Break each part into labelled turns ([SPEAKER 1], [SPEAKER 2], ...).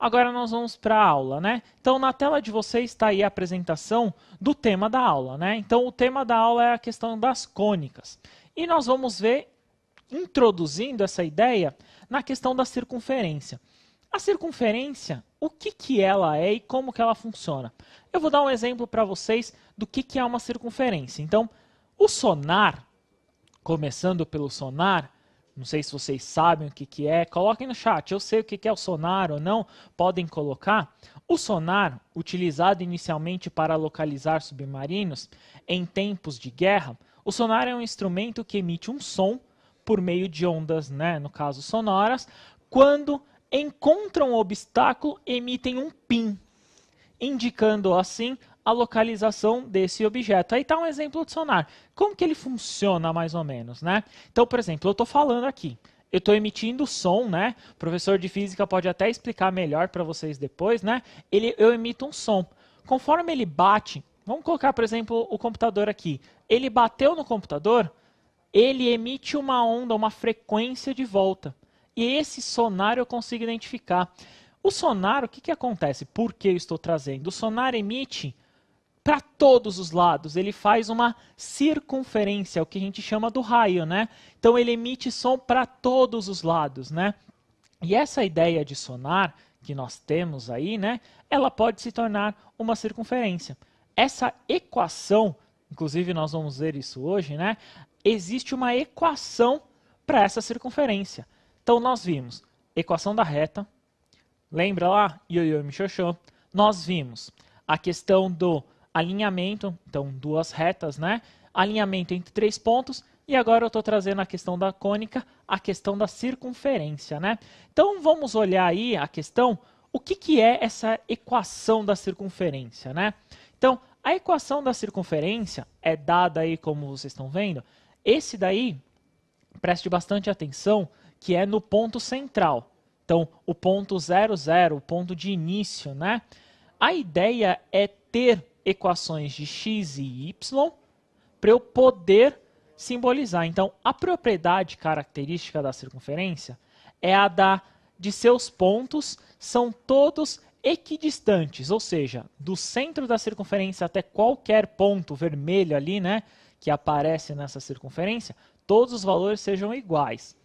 [SPEAKER 1] agora nós vamos para a aula, né? Então, na tela de vocês está aí a apresentação do tema da aula, né? Então, o tema da aula é a questão das cônicas. E nós vamos ver, introduzindo essa ideia, na questão da circunferência. A circunferência, o que ela é e como que ela funciona? Eu vou dar um exemplo para vocês do que é uma circunferência. Então, o sonar, começando pelo sonar, não sei se vocês sabem o que é, coloquem no chat, eu sei o que é o sonar ou não, podem colocar. O sonar, utilizado inicialmente para localizar submarinos em tempos de guerra, o sonar é um instrumento que emite um som por meio de ondas, né, no caso sonoras, quando encontram um obstáculo, emitem um pim, indicando assim a localização desse objeto. Aí está um exemplo de sonar. Como que ele funciona mais ou menos, né? Então, por exemplo, eu estou falando aqui, eu estou emitindo som, né? O professor de física pode até explicar melhor para vocês depois, né? Eu emito um som. Conforme ele bate, vamos colocar, por exemplo, o computador aqui. Ele bateu no computador, ele emite uma onda, uma frequência de volta. E esse sonar eu consigo identificar. O sonar, o que acontece? Por que eu estou trazendo? O sonar emite para todos os lados, ele faz uma circunferência, o que a gente chama do raio, né? Então ele emite som para todos os lados, né? E essa ideia de sonar que nós temos aí, né? Ela pode se tornar uma circunferência. Essa equação, inclusive nós vamos ver isso hoje, né? Existe uma equação para essa circunferência. Então nós vimos equação da reta, lembra lá? Ioiô e Mixoxô. Nós vimos a questão do alinhamento, então duas retas, né? Alinhamento entre três pontos, e agora eu estou trazendo a questão da cônica, a questão da circunferência, né? Então vamos olhar aí a questão, o que é essa equação da circunferência, né? Então, a equação da circunferência é dada aí, como vocês estão vendo, esse daí, preste bastante atenção, que é no ponto central. Então, o ponto 00, o ponto de início, né? A ideia é ter equações de x e y para eu poder simbolizar. Então, a propriedade característica da circunferência é a de seus pontos são todos equidistantes, ou seja, do centro da circunferência até qualquer ponto vermelho ali, né, que aparece nessa circunferência, todos os valores sejam iguais.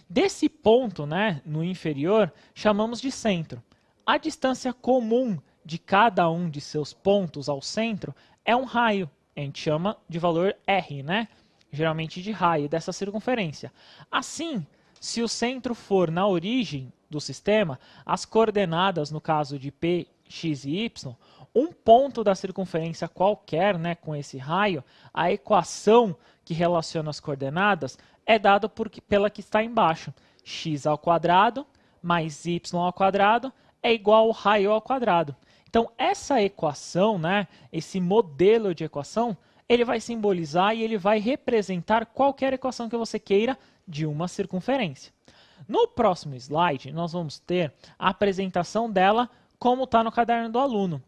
[SPEAKER 1] Desse ponto, né, no inferior, chamamos de centro. A distância comum de cada um de seus pontos ao centro é um raio. A gente chama de valor R, né? Geralmente de raio dessa circunferência. Assim, se o centro for na origem do sistema, as coordenadas, no caso de P, X e Y, um ponto da circunferência qualquer, né, com esse raio, a equação que relaciona as coordenadas é dada pela que está embaixo. X ao quadrado mais Y ao quadrado é igual ao raio ao quadrado. Então, essa equação, né, esse modelo de equação, ele vai simbolizar e ele vai representar qualquer equação que você queira de uma circunferência. No próximo slide, nós vamos ter a apresentação dela como está no caderno do aluno.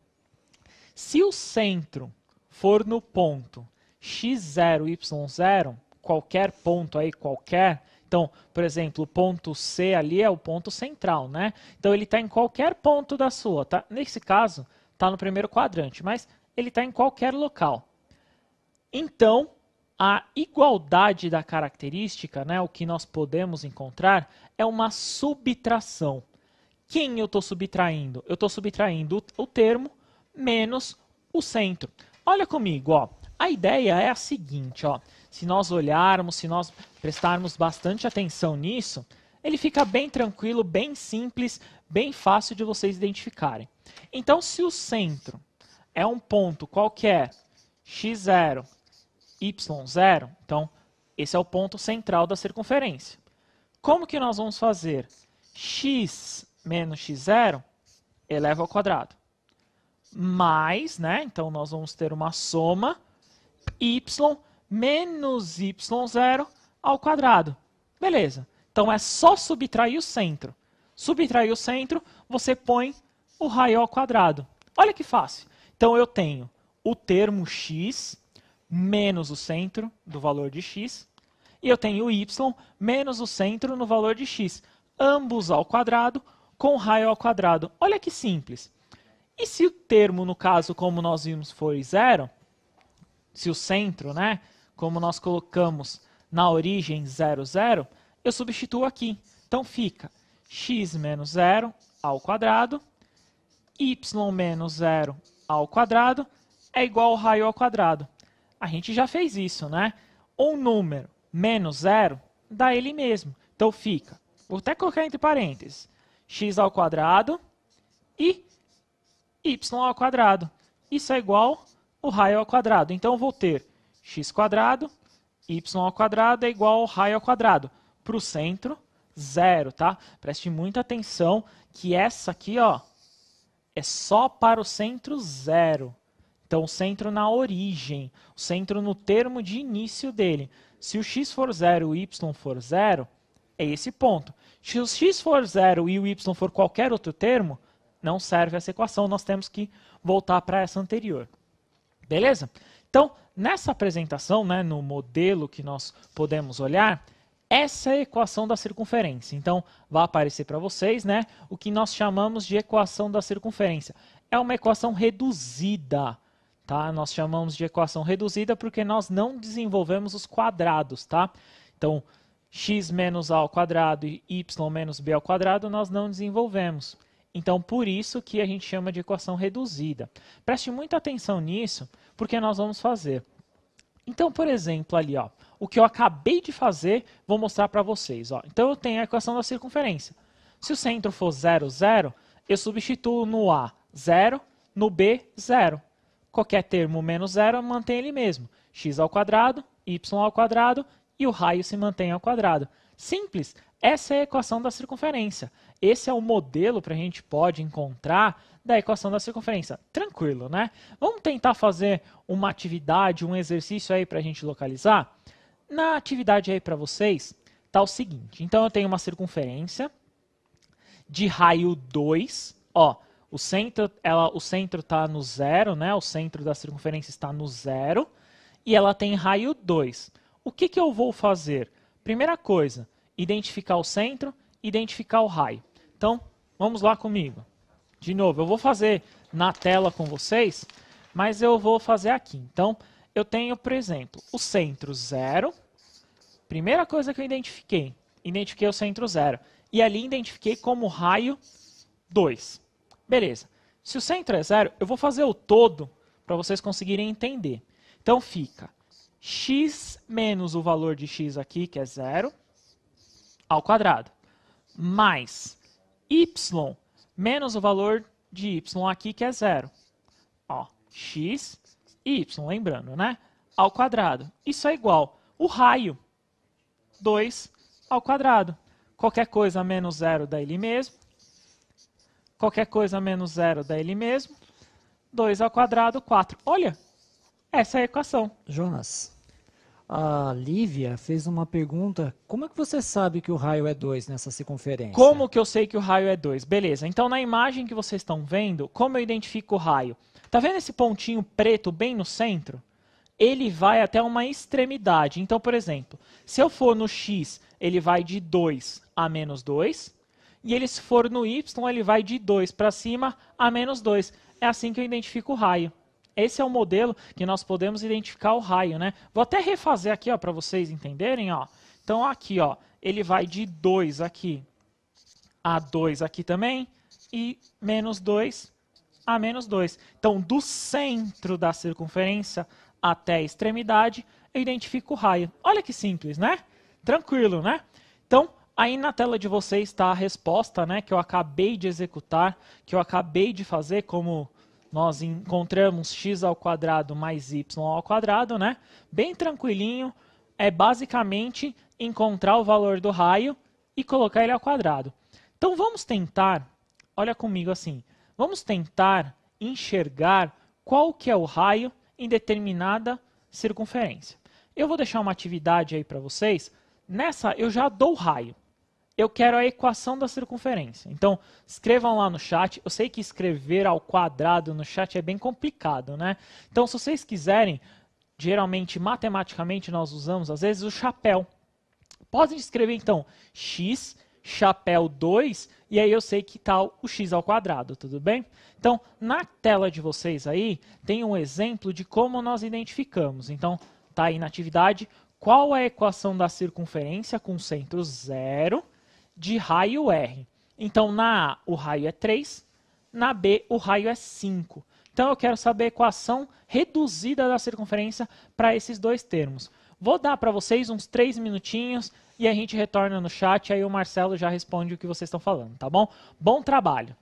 [SPEAKER 1] Se o centro for no ponto x0, y0, qualquer ponto aí, qualquer... Então, por exemplo, o ponto C ali é o ponto central, né? Então, ele está em qualquer ponto da sua, tá? Nesse caso, está no primeiro quadrante, mas ele está em qualquer local. Então, a igualdade da característica, né, o que nós podemos encontrar, é uma subtração. Quem eu estou subtraindo? Eu estou subtraindo o termo menos o centro. Olha comigo, ó. A ideia é a seguinte, ó. Se nós olharmos, se nós prestarmos bastante atenção nisso, ele fica bem tranquilo, bem simples, bem fácil de vocês identificarem. Então, se o centro é um ponto qualquer, x0, y0, então esse é o ponto central da circunferência. Como que nós vamos fazer? X menos x0 eleva ao quadrado. Mais, né? Então nós vamos ter uma soma y menos y0 ao quadrado. Beleza. Então é só subtrair o centro. Subtrair o centro, você põe o raio ao quadrado. Olha que fácil. Então eu tenho o termo x menos o centro do valor de x, e eu tenho y menos o centro no valor de x. Ambos ao quadrado, com raio ao quadrado. Olha que simples. E se o termo, no caso, como nós vimos, for zero, se o centro, né, como nós colocamos na origem 0, 0, eu substituo aqui. Então fica x menos 0 ao quadrado, y menos 0 ao quadrado é igual ao raio ao quadrado. A gente já fez isso, né? Um número menos 0 dá ele mesmo. Então fica, vou até colocar entre parênteses, x ao quadrado e y ao quadrado. Isso é igual ao raio ao quadrado. Então eu vou ter x quadrado, y ao quadrado é igual ao raio ao quadrado. Para o centro, 0, tá? Preste muita atenção que essa aqui, ó, é só para o centro 0. Então, o centro na origem, o centro no termo de início dele. Se o x for 0 e o y for 0, é esse ponto. Se o x for 0 e o y for qualquer outro termo, não serve essa equação, nós temos que voltar para essa anterior. Beleza? Então, nessa apresentação, né, no modelo que nós podemos olhar, essa é a equação da circunferência. Então, vai aparecer para vocês, né, o que nós chamamos de equação da circunferência. É uma equação reduzida. Tá? Nós chamamos de equação reduzida porque nós não desenvolvemos os quadrados. Tá? Então, x menos a ao quadrado e y menos b ao quadrado nós não desenvolvemos. Então, por isso que a gente chama de equação reduzida. Preste muita atenção nisso, porque nós vamos fazer. Então, por exemplo, ali, ó, o que eu acabei de fazer, vou mostrar para vocês. Ó. Então, eu tenho a equação da circunferência. Se o centro for 0, 0, eu substituo no A 0, no B 0. Qualquer termo menos 0 mantém ele mesmo. X ao quadrado, y ao quadrado e o raio se mantém ao quadrado. Simples. Essa é a equação da circunferência. Esse é o modelo para a gente pode encontrar da equação da circunferência. Tranquilo, né? Vamos tentar fazer uma atividade, um exercício aí para a gente localizar? Na atividade aí para vocês, está o seguinte. Então, eu tenho uma circunferência de raio 2. Ó, o centro está no 0, né? O centro da circunferência está no 0. E ela tem raio 2. O que eu vou fazer? Primeira coisa, identificar o centro, identificar o raio. Então, vamos lá comigo. De novo, eu vou fazer na tela com vocês, mas eu vou fazer aqui. Então, eu tenho, por exemplo, o centro 0. Primeira coisa que eu identifiquei o centro 0. E ali identifiquei como raio 2. Beleza. Se o centro é 0, eu vou fazer o todo para vocês conseguirem entender. Então, fica x menos o valor de x aqui, que é 0, ao quadrado, mais y menos o valor de y aqui, que é 0. Ó, x e y, lembrando, né? Ao quadrado. Isso é igual o raio 2 ao quadrado. Qualquer coisa menos 0 dá ele mesmo. Qualquer coisa menos 0 dá ele mesmo. 2 ao quadrado, 4. Olha, essa é a equação.
[SPEAKER 2] Jonas, a Lívia fez uma pergunta. Como é que você sabe que o raio é 2 nessa circunferência?
[SPEAKER 1] Como que eu sei que o raio é 2? Beleza, então na imagem que vocês estão vendo, como eu identifico o raio? Tá vendo esse pontinho preto bem no centro? Ele vai até uma extremidade. Então, por exemplo, se eu for no x, ele vai de 2 a menos 2. E ele, se for no y, ele vai de 2 para cima a menos 2. É assim que eu identifico o raio. Esse é o modelo que nós podemos identificar o raio, né? Vou até refazer aqui, ó, para vocês entenderem, ó. Então, aqui, ó, ele vai de 2 aqui a 2 aqui também e menos 2 a menos 2. Então, do centro da circunferência até a extremidade, eu identifico o raio. Olha que simples, né? Tranquilo, né? Então, aí na tela de vocês está a resposta, né, que eu acabei de executar, que eu acabei de fazer, como nós encontramos x ao quadrado mais y ao quadrado, né? Bem tranquilinho, é basicamente encontrar o valor do raio e colocar ele ao quadrado. Então vamos tentar, olha comigo assim, vamos tentar enxergar qual que é o raio em determinada circunferência. Eu vou deixar uma atividade aí para vocês. Nessa eu já dou o raio. Eu quero a equação da circunferência. Então, escrevam lá no chat. Eu sei que escrever ao quadrado no chat é bem complicado, né? Então, se vocês quiserem, geralmente, matematicamente, nós usamos, às vezes, o chapéu. Podem escrever, então, x chapéu 2, e aí eu sei que está o x ao quadrado, tudo bem? Então, na tela de vocês aí, tem um exemplo de como nós identificamos. Então, está aí na atividade, qual é a equação da circunferência com centro 0 de raio R? Então, na A, o raio é 3, na B, o raio é 5. Então, eu quero saber a equação reduzida da circunferência para esses dois termos. Vou dar para vocês uns 3 minutinhos e a gente retorna no chat, aí o Marcelo já responde o que vocês estão falando, tá bom? Bom trabalho!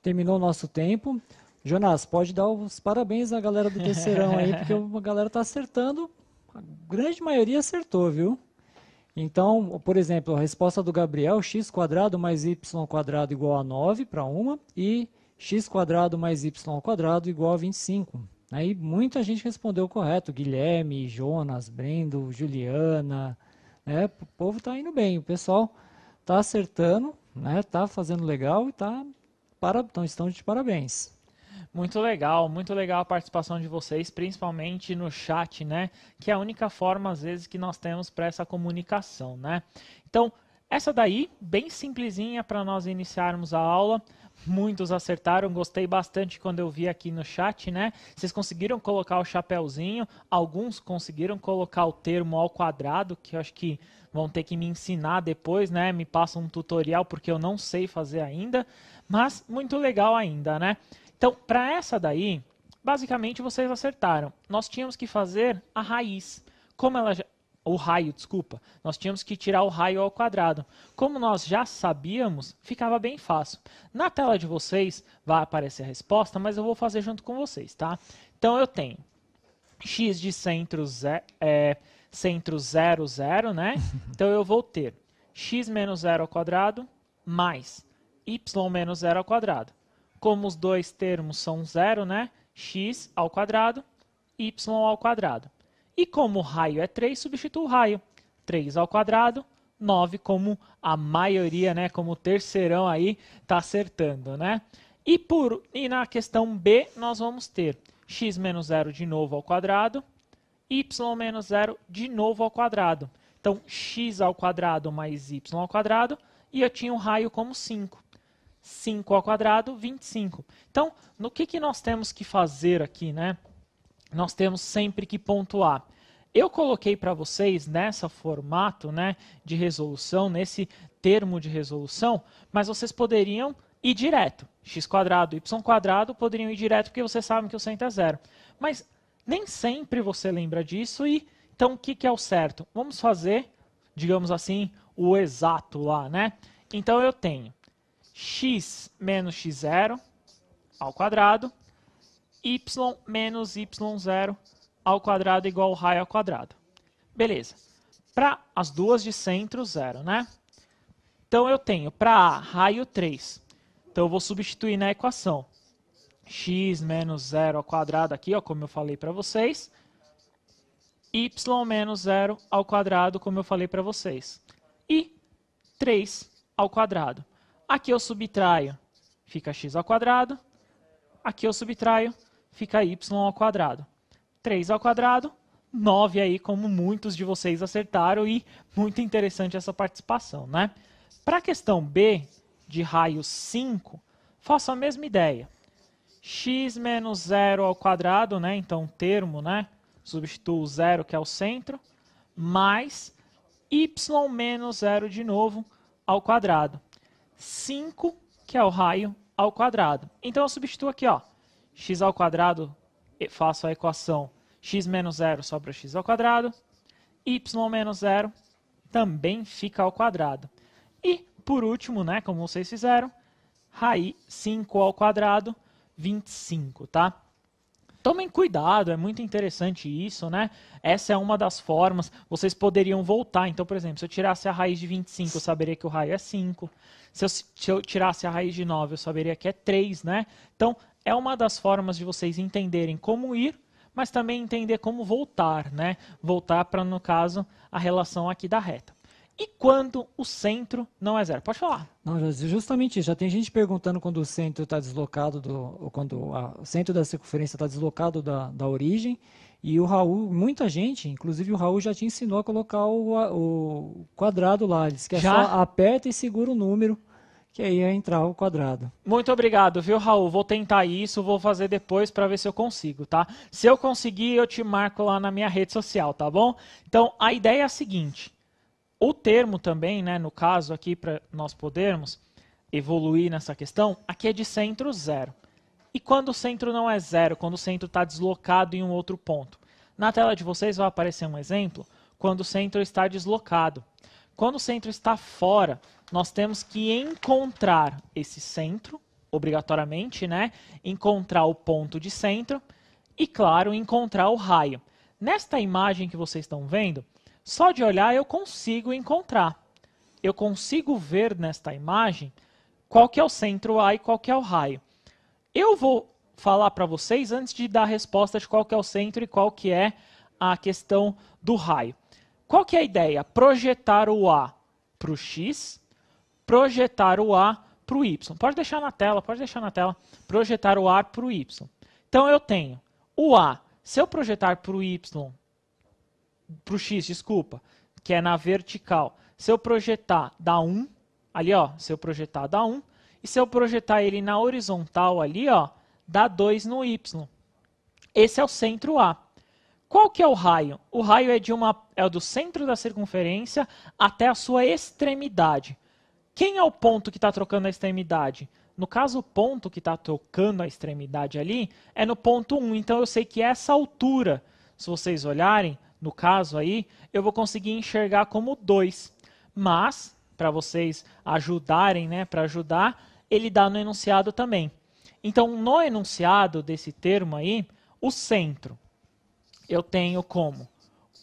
[SPEAKER 2] Terminou o nosso tempo. Jonas, pode dar os parabéns à galera do terceirão aí, porque a galera está acertando. A grande maioria acertou, viu? Então, por exemplo, a resposta do Gabriel, x² mais y² igual a 9 para uma, e x² mais y² igual a 25. Aí muita gente respondeu correto, Guilherme, Jonas, Brendo, Juliana, né? O povo está indo bem, o pessoal está acertando, né? Está fazendo legal e então estão de parabéns.
[SPEAKER 1] Muito legal a participação de vocês, principalmente no chat, né? Que é a única forma, às vezes, que nós temos para essa comunicação, né? Então, essa daí, bem simplesinha para nós iniciarmos a aula. Muitos acertaram, gostei bastante quando eu vi aqui no chat, né? Vocês conseguiram colocar o chapéuzinho, alguns conseguiram colocar o termo ao quadrado, que eu acho que vão ter que me ensinar depois, né? Me passam um tutorial, porque eu não sei fazer ainda, mas muito legal ainda, né? Então, para essa daí, basicamente vocês acertaram. Nós tínhamos que fazer a raiz. Como ela já... O raio, desculpa. Nós tínhamos que tirar o raio ao quadrado. Como nós já sabíamos, ficava bem fácil. Na tela de vocês vai aparecer a resposta, mas eu vou fazer junto com vocês, tá? Então eu tenho x de centro centro 0, 0, né? Então eu vou ter x menos 0 ao quadrado mais y menos 0 ao quadrado. Como os dois termos são 0, né? X ao quadrado, y ao quadrado. E como o raio é 3, substituo o raio. 3 ao quadrado, 9, como a maioria, né? Como o terceirão aí está acertando, né? E na questão B, nós vamos ter x menos 0 de novo ao quadrado, y menos 0 de novo ao quadrado. Então, x ao quadrado mais y ao quadrado, e eu tinha o raio como 5. 5 ao quadrado, 25. Então, no que nós temos que fazer aqui, né? Nós temos sempre que pontuar. Eu coloquei para vocês nesse formato, né, de resolução, nesse termo de resolução, mas vocês poderiam ir direto. X², y² poderiam ir direto porque vocês sabem que o centro é 0. Mas nem sempre você lembra disso e então o que é o certo? Vamos fazer, digamos assim, o exato lá, né? Então eu tenho x menos x0 ao quadrado, y menos y0 ao quadrado igual ao raio ao quadrado. Beleza. Para as duas de centro, 0, né? Então eu tenho para A, raio 3. Então eu vou substituir na equação. X menos 0 ao quadrado aqui, ó, como eu falei para vocês. Y menos 0 ao quadrado, como eu falei para vocês. E 3 ao quadrado. Aqui eu subtraio, fica x ao quadrado. Aqui eu subtraio, fica y ao quadrado. 3 ao quadrado, 9 aí, como muitos de vocês acertaram, e muito interessante essa participação, né? Para a questão B, de raio 5, faço a mesma ideia. X menos 0 ao quadrado, né? Então, termo, né? Substituo o 0, que é o centro, mais y menos 0 de novo ao quadrado. 5, que é o raio, ao quadrado. Então, eu substituo aqui, ó, x ao quadrado, faço a equação x menos 0 sobra x ao quadrado, y menos 0 também fica ao quadrado. E, por último, né, como vocês fizeram, raiz 5 ao quadrado, 25, tá? Tomem cuidado, é muito interessante isso, né? Essa é uma das formas, vocês poderiam voltar. Então, por exemplo, se eu tirasse a raiz de 25, eu saberia que o raio é 5. Se eu tirasse a raiz de 9, eu saberia que é 3, né? Então, é uma das formas de vocês entenderem como ir, mas também entender como voltar, né? Voltar para, no caso, a relação aqui da reta. E quando o centro não é 0? Pode falar.
[SPEAKER 2] Não, justamente isso. Já tem gente perguntando quando o centro está deslocado, ou quando o centro da circunferência está deslocado da origem. E o Raul, muita gente, inclusive o Raul já te ensinou a colocar o quadrado lá. Ele disse que é só aperta e segura o número, que aí ia entrar o quadrado.
[SPEAKER 1] Muito obrigado, viu, Raul? Vou tentar isso, vou fazer depois para ver se eu consigo, tá? Se eu conseguir, eu te marco lá na minha rede social, tá bom? Então, a ideia é a seguinte. O termo também, né, no caso aqui, para nós podermos evoluir nessa questão, aqui é de centro 0. E quando o centro não é 0, quando o centro está deslocado em um outro ponto? Na tela de vocês vai aparecer um exemplo, quando o centro está deslocado. Quando o centro está fora, nós temos que encontrar esse centro, obrigatoriamente, né? Encontrar o ponto de centro e, claro, encontrar o raio. Nesta imagem que vocês estão vendo, só de olhar eu consigo encontrar. Eu consigo ver nesta imagem qual que é o centro A e qual que é o raio. Eu vou falar para vocês antes de dar a resposta de qual que é o centro e qual que é a questão do raio. Qual que é a ideia? Projetar o A para o X, projetar o A para o Y. Pode deixar na tela, projetar o A para o Y. Então eu tenho o A, se eu projetar para o Y, para o X, desculpa, que é na vertical, se eu projetar dá 1, ali ó, se eu projetar dá 1, e se eu projetar ele na horizontal ali ó, dá 2 no Y. Esse é o centro A. Qual que é o raio? O raio é do centro da circunferência até a sua extremidade. Quem é o ponto que está trocando a extremidade? No caso, o ponto que está trocando a extremidade ali é no ponto 1. Então eu sei que essa altura, se vocês olharem, no caso aí, eu vou conseguir enxergar como 2. Mas, para vocês ajudarem, né, para ajudar, ele dá no enunciado também. Então, no enunciado desse termo aí, o centro, eu tenho como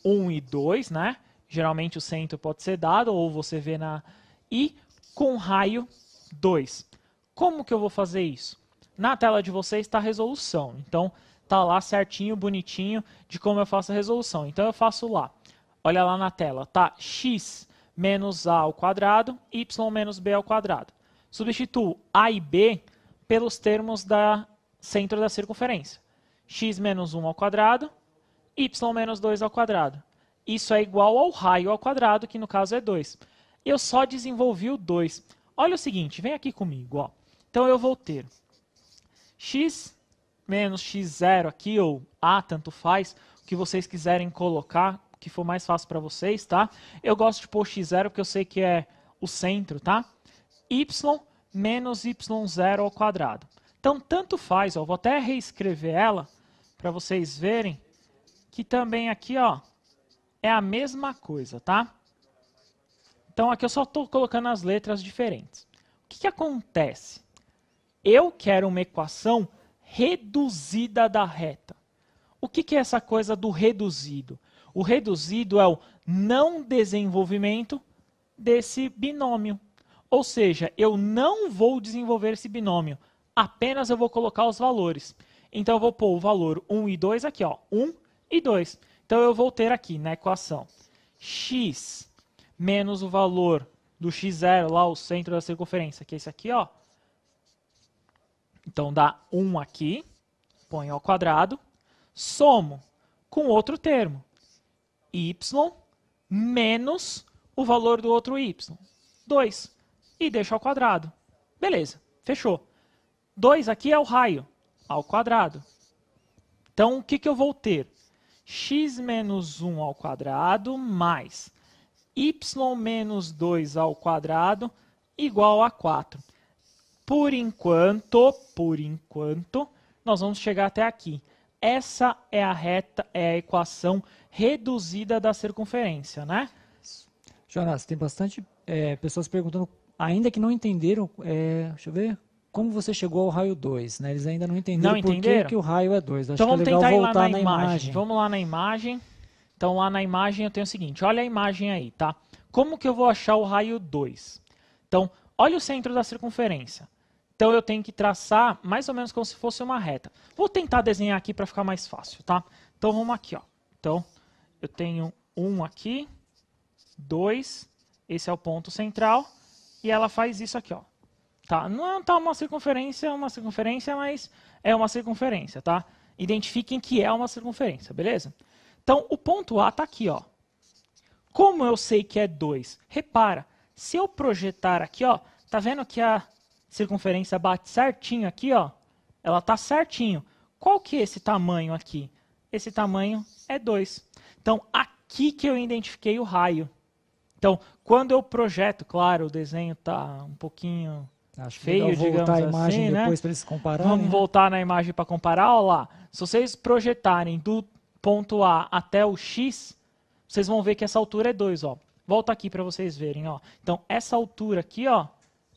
[SPEAKER 1] 1 e 2, né? Geralmente o centro pode ser dado, ou você vê na... E com raio 2. Como que eu vou fazer isso? Na tela de vocês está a resolução. Então, tá lá certinho, bonitinho, de como eu faço a resolução. Então, eu faço lá. Olha lá na tela, tá? X menos A ao quadrado, Y menos B ao quadrado. Substituo A e B pelos termos da centro da circunferência. X menos 1 ao quadrado, Y menos 2 ao quadrado. Isso é igual ao raio ao quadrado, que no caso é 2. Eu só desenvolvi o 2. Olha o seguinte, vem aqui comigo. Ó. Então eu vou ter x menos x0 aqui, ou a, tanto faz, o que vocês quiserem colocar, o que for mais fácil para vocês, tá? Eu gosto de pôr x0 porque eu sei que é o centro, tá? Y menos y0 ao quadrado. Então, tanto faz, ó, vou até reescrever ela para vocês verem que também aqui, ó, é a mesma coisa, tá? Então, aqui eu só estou colocando as letras diferentes. O que acontece? Eu quero uma equação reduzida da reta. O que é essa coisa do reduzido? O reduzido é o não desenvolvimento desse binômio. Ou seja, eu não vou desenvolver esse binômio, apenas eu vou colocar os valores. Então, eu vou pôr o valor 1 e 2 aqui, ó, 1 e 2. Então, eu vou ter aqui na equação x menos o valor do x0, lá o centro da circunferência, que é esse aqui, ó. Então, dá 1 aqui, põe ao quadrado, somo com outro termo, y menos o valor do outro y, 2, e deixo ao quadrado. Beleza, fechou. 2 aqui é o raio, ao quadrado. Então, o que eu vou ter? X menos 1 ao quadrado mais y menos 2 ao quadrado igual a 4. Por enquanto, nós vamos chegar até aqui. Essa é a reta, é a equação reduzida da circunferência, né?
[SPEAKER 2] Jonas, tem bastante pessoas perguntando, ainda que não entenderam, deixa eu ver, como você chegou ao raio 2, né? Eles ainda não entenderam por que o raio é 2.
[SPEAKER 1] Então vamos tentar ir lá na imagem. Vamos lá na imagem. Então lá na imagem eu tenho o seguinte, olha a imagem aí, tá? Como que eu vou achar o raio 2? Então, olha o centro da circunferência. Então eu tenho que traçar mais ou menos como se fosse uma reta. Vou tentar desenhar aqui para ficar mais fácil, tá? Então vamos aqui, ó. Então eu tenho 1 aqui, 2, esse é o ponto central, e ela faz isso aqui, ó. Tá? Não tá uma circunferência, mas é uma circunferência, tá? Identifiquem que é uma circunferência, beleza? Então o ponto A tá aqui, ó. Como eu sei que é 2? Repara, se eu projetar aqui, ó, tá vendo que a circunferência bate certinho aqui, ó? Ela tá certinho. Qual que é esse tamanho aqui? Esse tamanho é 2. Então, aqui que eu identifiquei o raio. Então, quando eu projeto, claro, o desenho tá um pouquinho feio, digamos
[SPEAKER 2] a imagem
[SPEAKER 1] assim,
[SPEAKER 2] depois
[SPEAKER 1] né?
[SPEAKER 2] para eles compararem.
[SPEAKER 1] Vamos voltar na imagem para comparar, ó lá. Se vocês projetarem do ponto A até o X, vocês vão ver que essa altura é 2, ó. Volta aqui para vocês verem, ó. Então, essa altura aqui, ó,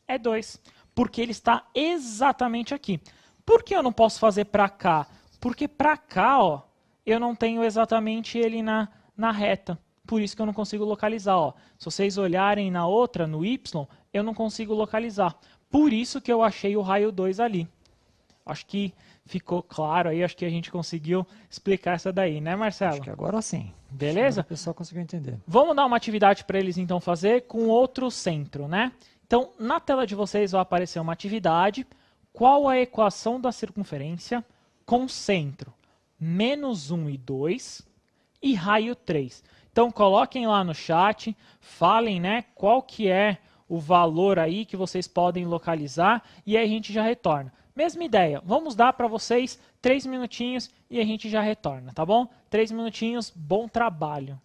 [SPEAKER 1] é 2. Porque ele está exatamente aqui. Por que eu não posso fazer para cá? Porque para cá, ó, eu não tenho exatamente ele na reta. Por isso que eu não consigo localizar, ó. Se vocês olharem na outra, no Y, eu não consigo localizar. Por isso que eu achei o raio 2 ali. Acho que ficou claro aí, acho que a gente conseguiu explicar essa daí, né, Marcelo?
[SPEAKER 2] Acho que agora sim.
[SPEAKER 1] Beleza?
[SPEAKER 2] O pessoal conseguiu entender.
[SPEAKER 1] Vamos dar uma atividade para eles então fazer com outro centro, né? Então, na tela de vocês vai aparecer uma atividade. Qual a equação da circunferência com centro menos 1 e 2 e raio 3? Então, coloquem lá no chat, falem, né, qual que é o valor aí que vocês podem localizar e aí a gente já retorna. Mesma ideia, vamos dar para vocês 3 minutinhos e a gente já retorna, tá bom? 3 minutinhos, bom trabalho.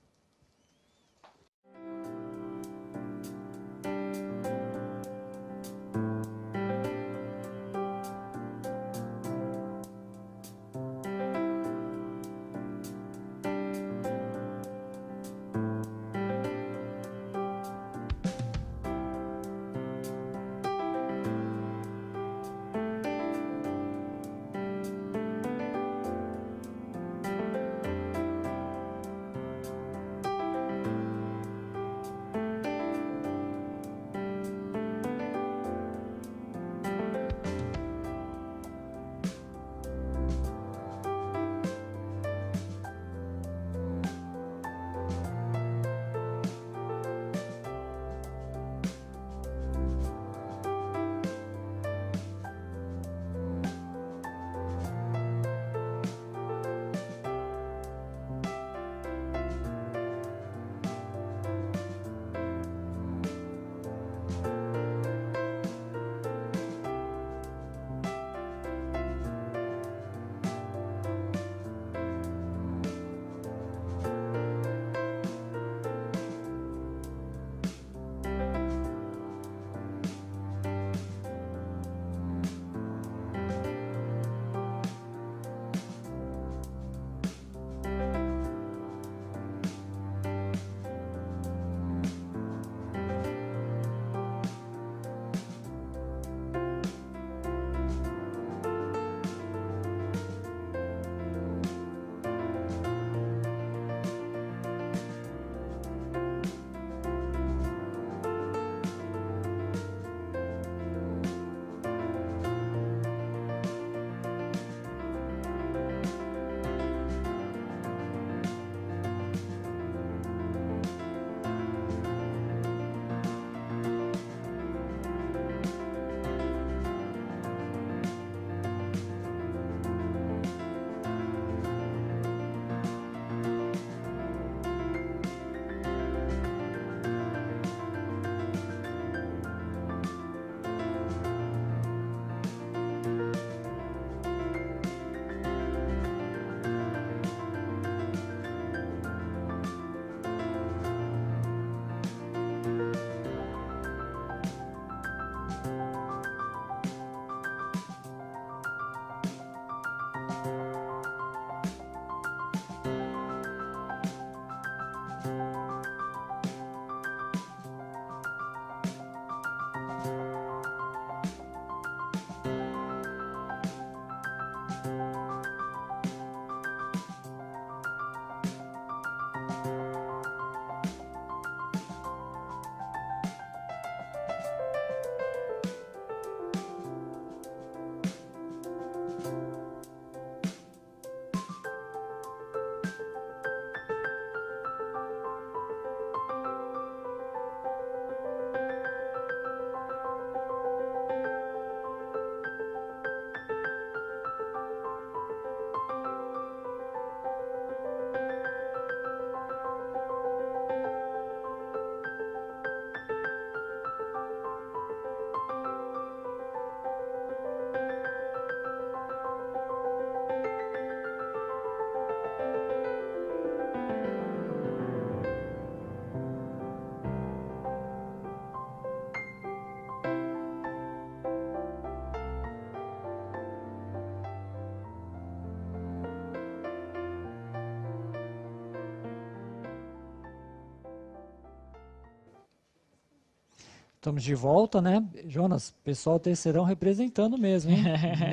[SPEAKER 2] Estamos de volta, né? Jonas, pessoal terceirão representando mesmo, hein?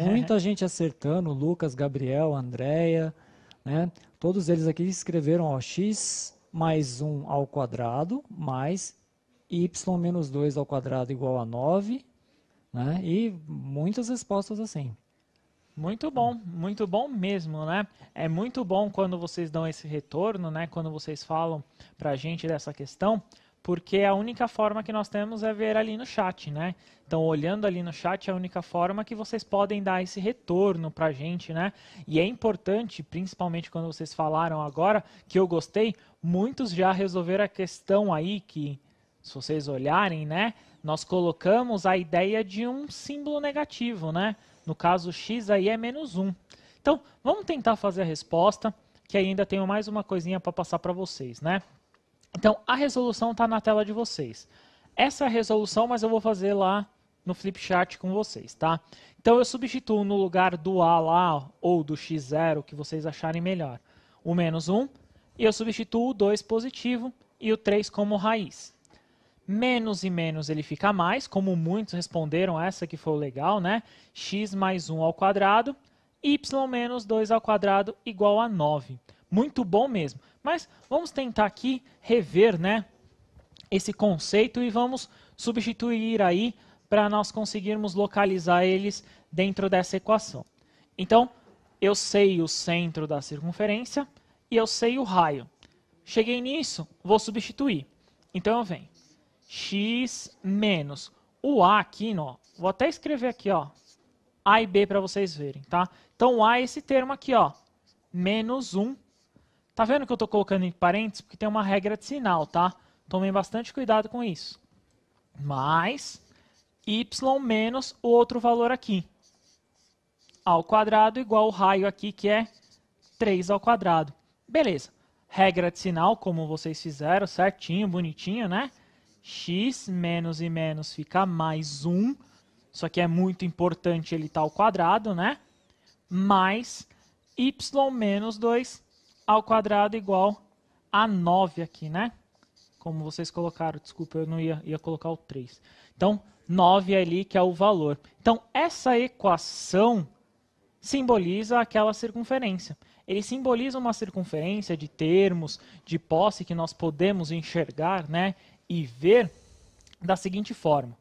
[SPEAKER 2] Muita gente acertando, Lucas, Gabriel, Andréia, né? Todos eles aqui escreveram, ó, x mais 1 ao quadrado mais y menos 2 ao quadrado igual a 9, né? E muitas respostas assim.
[SPEAKER 1] Muito bom mesmo, né? É muito bom quando vocês dão esse retorno, né? Quando vocês falam pra gente dessa questão, porque a única forma que nós temos é ver ali no chat, né? Então, olhando ali no chat é a única forma que vocês podem dar esse retorno pra gente, né? E é importante, principalmente quando vocês falaram agora, que eu gostei, muitos já resolveram a questão aí que, se vocês olharem, né? Nós colocamos a ideia de um símbolo negativo, né? No caso, x aí é menos 1. Então, vamos tentar fazer a resposta, que ainda tenho mais uma coisinha para passar para vocês, né? Então, a resolução está na tela de vocês. Essa é a resolução, mas eu vou fazer lá no Flipchart com vocês, tá? Então, eu substituo no lugar do A lá, ou do x0, que vocês acharem melhor, o menos 1, e eu substituo o 2 positivo e o 3 como raiz. Menos e menos ele fica mais, como muitos responderam, essa que foi legal, né? X mais 1 ao quadrado, y menos 2 ao quadrado igual a 9. Muito bom mesmo. Mas vamos tentar aqui rever, né, esse conceito e vamos substituir aí para nós conseguirmos localizar eles dentro dessa equação. Então, eu sei o centro da circunferência e eu sei o raio. Cheguei nisso, vou substituir. Então, eu venho x menos o A aqui, ó, vou até escrever aqui, ó, A e B para vocês verem, tá? Então, o A é esse termo aqui, ó, menos 1. Tá vendo que eu estou colocando em parênteses? Porque tem uma regra de sinal, tá? Tomem bastante cuidado com isso. Mais y menos o outro valor aqui. Ao quadrado igual o raio aqui, que é 3 ao quadrado. Beleza. Regra de sinal, como vocês fizeram, certinho, bonitinho, né? X menos e menos fica mais 1. Isso aqui é muito importante, ele tá ao quadrado, né? Mais y menos 2 ao quadrado igual a 9 aqui, né? Como vocês colocaram, desculpa, eu não ia colocar o 3. Então, 9 ali que é o valor. Então, essa equação simboliza aquela circunferência. Ele simboliza uma circunferência de termos, de posse que nós podemos enxergar, né? E ver da seguinte forma.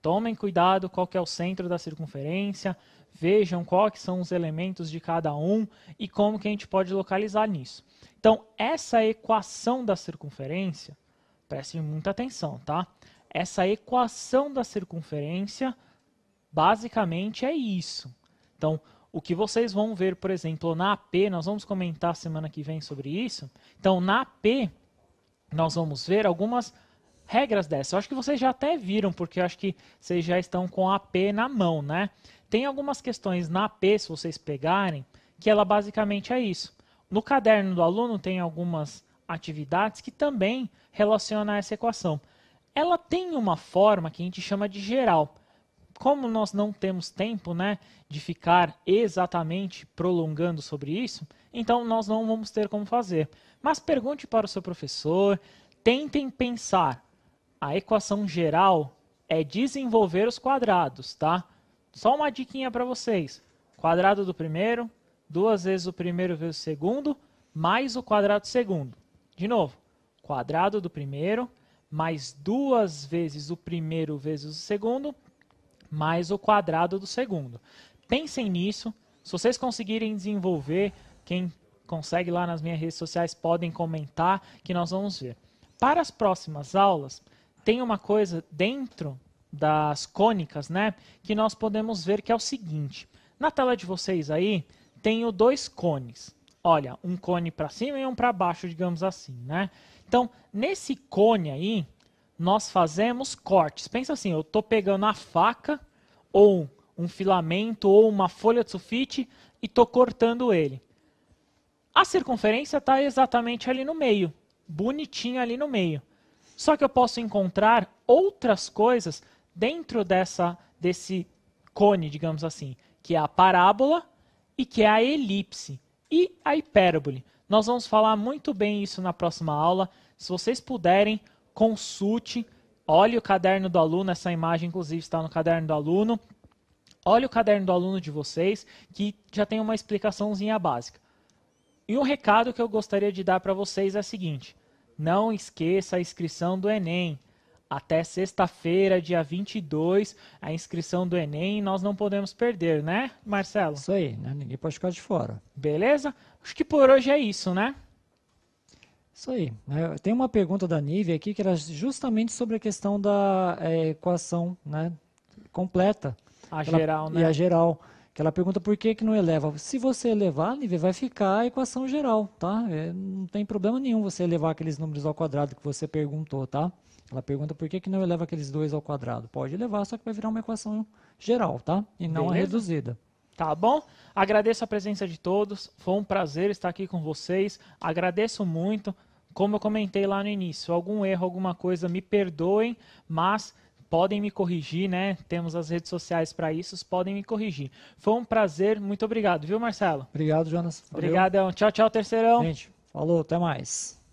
[SPEAKER 1] Tomem cuidado qual que é o centro da circunferência, vejam quais são os elementos de cada um e como que a gente pode localizar nisso. Então, essa equação da circunferência, prestem muita atenção, tá? Essa equação da circunferência, basicamente é isso. Então, o que vocês vão ver, por exemplo, na AP, nós vamos comentar semana que vem sobre isso. Então, na AP, nós vamos ver algumas regras dessas. Eu acho que vocês já até viram, porque eu acho que vocês já estão com a AP na mão, né? Tem algumas questões na AP, se vocês pegarem, que ela basicamente é isso. No caderno do aluno tem algumas atividades que também relacionam a essa equação. Ela tem uma forma que a gente chama de geral. Como nós não temos tempo, né, de ficar exatamente prolongando sobre isso, então nós não vamos ter como fazer. Mas pergunte para o seu professor, tentem pensar. A equação geral é desenvolver os quadrados, tá? Só uma diquinha para vocês. Quadrado do primeiro, 2 vezes o primeiro vezes o segundo, mais o quadrado do segundo. De novo, quadrado do primeiro, mais 2 vezes o primeiro vezes o segundo, mais o quadrado do segundo. Pensem nisso. Se vocês conseguirem desenvolver, quem consegue lá nas minhas redes sociais podem comentar que nós vamos ver. Para as próximas aulas, tem uma coisa dentro das cônicas, né, que nós podemos ver que é o seguinte. Na tela de vocês aí, tenho 2 cones. Olha, um cone para cima e um para baixo, digamos assim, né? Então, nesse cone aí, nós fazemos cortes. Pensa assim, eu estou pegando a faca, ou um filamento, ou uma folha de sulfite, e estou cortando ele. A circunferência está exatamente ali no meio, bonitinho ali no meio. Só que eu posso encontrar outras coisas dentro desse cone, digamos assim, que é a parábola e que é a elipse e a hipérbole. Nós vamos falar muito bem isso na próxima aula. Se vocês puderem, consulte, Olhe o caderno do aluno, essa imagem inclusive está no caderno do aluno. Olhe o caderno do aluno de vocês, que já tem uma explicaçãozinha básica. E um recado que eu gostaria de dar para vocês é o seguinte: não esqueça a inscrição do Enem. Até sexta-feira, dia 22, a inscrição do Enem, nós não podemos perder, né, Marcelo?
[SPEAKER 2] Isso aí, né? Ninguém pode ficar de fora.
[SPEAKER 1] Beleza? Acho que por hoje é isso, né?
[SPEAKER 2] Isso aí. Tem uma pergunta da Nive aqui que era justamente sobre a questão da equação, né, completa.
[SPEAKER 1] A geral, né?
[SPEAKER 2] E a geral. Que ela pergunta por que não eleva. Se você elevar, Nive, vai ficar a equação geral, tá? Não tem problema nenhum você elevar aqueles números ao quadrado que você perguntou, tá? Ela pergunta por que não eleva aqueles 2 ao quadrado. Pode elevar, só que vai virar uma equação geral, tá? E não a reduzida.
[SPEAKER 1] Tá bom? Agradeço a presença de todos. Foi um prazer estar aqui com vocês. Agradeço muito. Como eu comentei lá no início, algum erro, alguma coisa, me perdoem, mas podem me corrigir, né? Temos as redes sociais para isso, podem me corrigir. Foi um prazer. Muito obrigado, viu, Marcelo?
[SPEAKER 2] Obrigado, Jonas.
[SPEAKER 1] Obrigadão. Tchau, tchau, terceirão.
[SPEAKER 2] Gente, falou, até mais.